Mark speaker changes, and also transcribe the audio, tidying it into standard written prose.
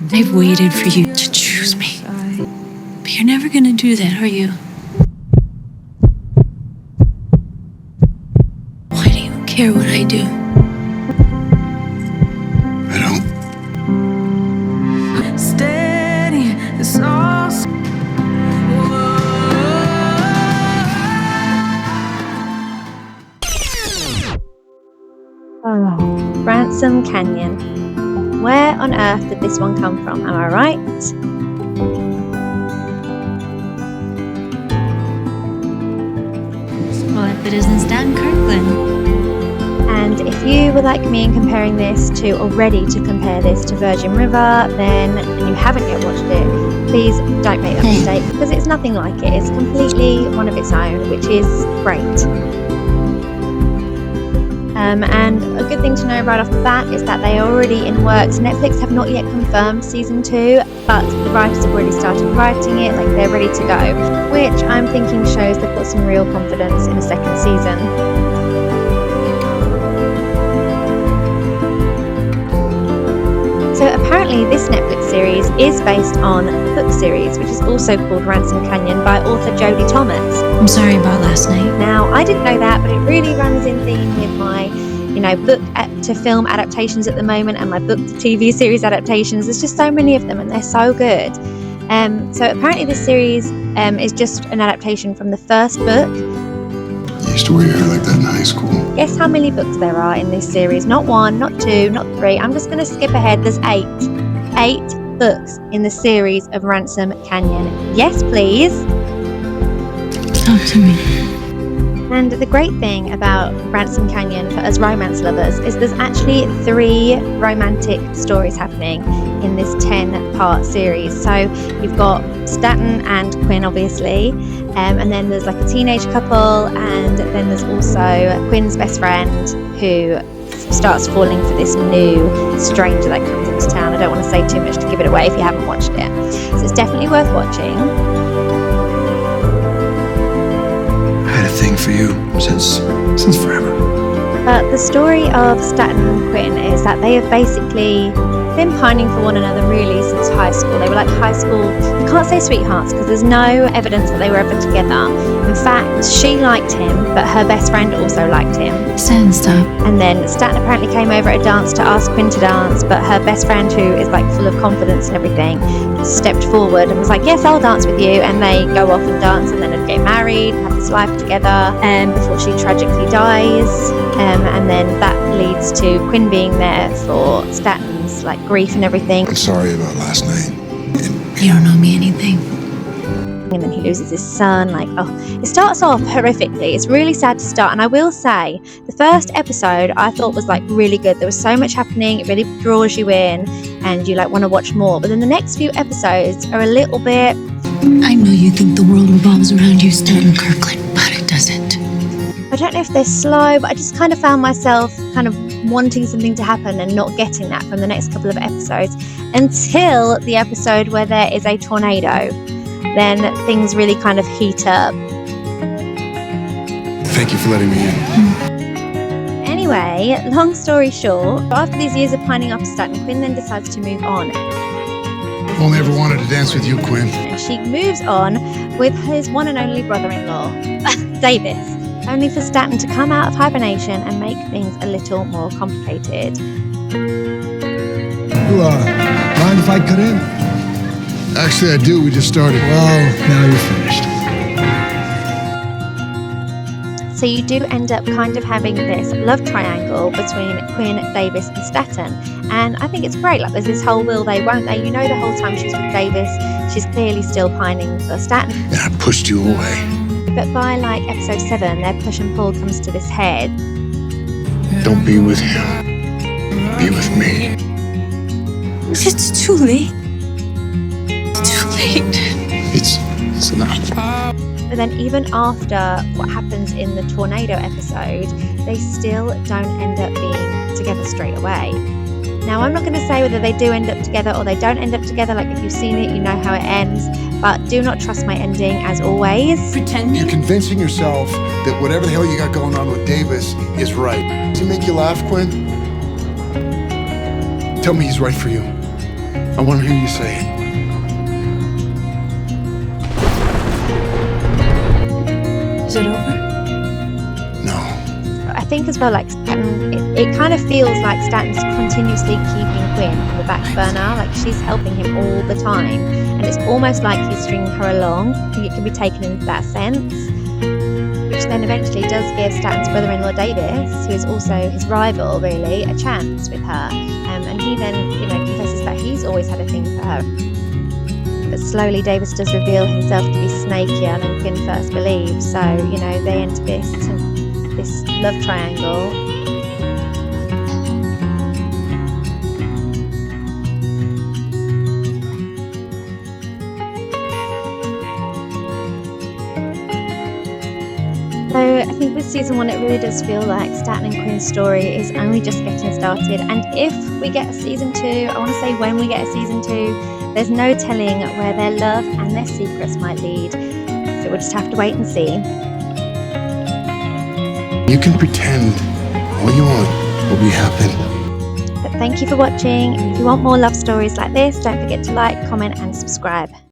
Speaker 1: I've waited for you to choose me. But you're never gonna do that, are you? Why do you care what I do?
Speaker 2: I don't.
Speaker 3: Steady, it's all.
Speaker 4: Oh, Ransom Canyon. Where on earth did this one come from? Am I right?
Speaker 1: Well, if it isn't Staten, Kirkland.
Speaker 4: And if you were like me and comparing this to, or ready to compare this to Virgin River, then, and you haven't yet watched it, please don't make that mistake, because it's nothing like it. It's completely one of its own, which is great. And a good thing to know right off the bat is that they are already in works. Netflix have not yet confirmed season 2, but the writers have already started writing it, like they're ready to go, which I'm thinking shows they've got some real confidence in a second season. So apparently this Netflix series is based on a book series, which is also called Ransom Canyon by author Jodi Thomas.
Speaker 1: I'm sorry about last night.
Speaker 4: Now, I didn't know that, but it really runs in theme with my, book to film adaptations at the moment and my book to TV series adaptations. There's just so many of them and they're so good. So apparently this series is just an adaptation from the first book.
Speaker 2: I used to wear your hair like that in high school.
Speaker 4: Guess how many books there are in this series? Not 1, not 2, not 3. I'm just going to skip ahead. There's 8. 8 books in the series of Ransom Canyon. Yes, please.
Speaker 1: Talk to me.
Speaker 4: And the great thing about Ransom Canyon for us romance lovers is there's actually 3 romantic stories happening in this 10-part series. So you've got Staten and Quinn, obviously, and then there's like a teenage couple, and then there's also Quinn's best friend who starts falling for this new stranger that comes into town. I don't want to say too much to give it away if you haven't watched it. So it's definitely worth watching.
Speaker 2: I had a thing for you since forever.
Speaker 4: But the story of Staten and Quinn is that they have basically been pining for one another really since high school. They were like high school, you can't say sweethearts because there's no evidence that they were ever together. In fact, she liked him, but her best friend also liked him.
Speaker 1: Staten, stop.
Speaker 4: And then Staten apparently came over at a dance to ask Quinn to dance, but her best friend, who is like full of confidence and everything, stepped forward and was like, yes, I'll dance with you. And they go off and dance and then they'd get married, have this life together, before she tragically dies. And then that leads to Quinn being there for Staten's like grief and everything.
Speaker 2: I'm sorry about last night.
Speaker 1: You don't owe me anything.
Speaker 4: And then he loses his son. It starts off horrifically. It's really sad to start. And I will say, the first episode I thought was like really good. There was so much happening. It really draws you in and you like want to watch more. But then the next few episodes are a little bit...
Speaker 1: I know you think the world revolves around you, Staten Kirkland, but it doesn't.
Speaker 4: I don't know if they're slow, but I just kind of found myself kind of wanting something to happen and not getting that from the next couple of episodes until the episode where there is a tornado. Then things really kind of heat up.
Speaker 2: Thank you for letting me in.
Speaker 4: Anyway, long story short, after these years of pining after Staten, Quinn then decides to move on.
Speaker 2: Only ever wanted to dance with you, Quinn.
Speaker 4: And she moves on with his one and only brother-in-law, Davis, only for Staten to come out of hibernation and make things a little more complicated.
Speaker 5: You, mind if I cut in?
Speaker 2: Actually, I do. We just started.
Speaker 5: Well, now you're finished.
Speaker 4: So you do end up kind of having this love triangle between Quinn, Davis and Staten. And I think it's great. Like there's this whole will they, won't they. You know the whole time she's with Davis, she's clearly still pining for Staten.
Speaker 2: And I pushed you away.
Speaker 4: But by like episode 7, their push and pull comes to this head.
Speaker 2: Don't be with him. Be with me.
Speaker 1: It's too late. It's too late.
Speaker 2: It's not.
Speaker 4: But then even after what happens in the tornado episode, they still don't end up being together straight away. Now, I'm not going to say whether they do end up together or they don't end up together. Like, if you've seen it, you know how it ends. But do not trust my ending, as always.
Speaker 1: Pretending.
Speaker 2: You're convincing yourself that whatever the hell you got going on with Davis is right. Does he make you laugh, Quinn? Tell me he's right for you. I want to hear you say it.
Speaker 1: Is it over?
Speaker 2: No.
Speaker 4: I think as well, like Staten, it kind of feels like Staten's continuously keeping Quinn on the back burner. Like she's helping him all the time, and it's almost like he's stringing her along. I think it can be taken in that sense, which then eventually does give Staten's brother-in-law Davis, who is also his rival, really, a chance with her. And he then, confesses that he's always had a thing for her. But slowly Davis does reveal himself to be snakier than Quinn first believed. So, they enter this love triangle. So I think with season 1, it really does feel like Staten and Quinn's story is only just getting started. And if we get a season 2, I want to say when we get a season 2, there's no telling where their love and their secrets might lead. So we'll just have to wait and see.
Speaker 2: You can pretend all you want will be happening.
Speaker 4: But thank you for watching. If you want more love stories like this, don't forget to like, comment and subscribe.